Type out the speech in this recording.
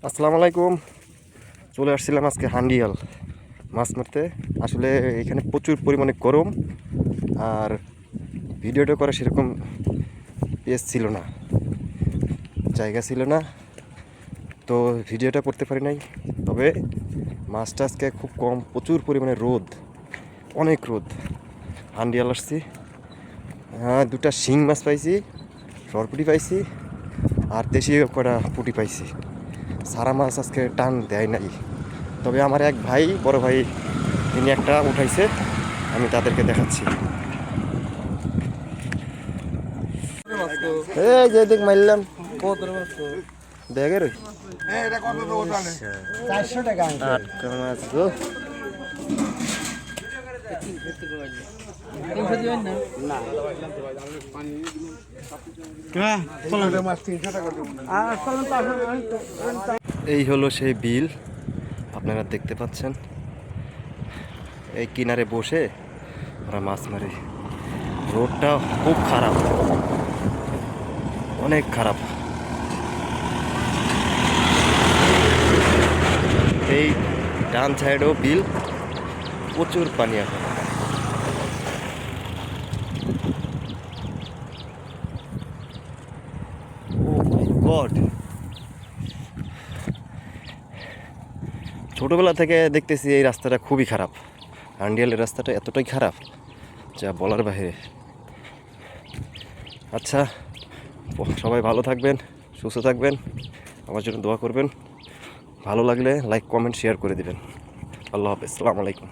আসসালামু আলাইকুম। চলে আসছিলাম আজকে হান্ডিয়াল মাছ মারতে। আসলে এখানে প্রচুর পরিমাণে গরম আর ভিডিওটা করা সেরকম পেজ ছিল না, জায়গা ছিল না, তো ভিডিওটা করতে পারি নাই। তবে মাছটা আজকে খুব কম, প্রচুর পরিমাণে রোদ, অনেক রোদ। হান্ডিয়াল আসছি, দুটা শিং মাছ পাইছি, সরপুটি পাইছি আর দেশি কটা পুটি পাইছি। সারা মাছ আজকে টান দেয় নাই। তবে আমার এক ভাই, বড় ভাই, তিনি একটা উঠাইছে, আমি তাদেরকে দেখাচ্ছি। এই যে দেখ মারলাম দেখে রই 400 টাকা আটকা মাছ গো। এই হলো সেই বিল, আপনারা দেখতে পাচ্ছেন। এই কিনারে বসে আমরা মাছ মারি। রোডটা খুব খারাপ, অনেক খারাপ। এই ডান সাইডেও বিল, প্রচুর পানি এখন। গড, ছোটোবেলা থেকে দেখতেছি এই রাস্তাটা খুবই খারাপ। হান্ডিয়ালের রাস্তাটা এতটাই খারাপ যা বলার বাইরে। আচ্ছা, সবাই ভালো থাকবেন, সুস্থ থাকবেন, আমার জন্য দোয়া করবেন। ভালো লাগলে লাইক, কমেন্ট, শেয়ার করে দিবেন। আল্লাহ হাফেজ, আসসালামু আলাইকুম।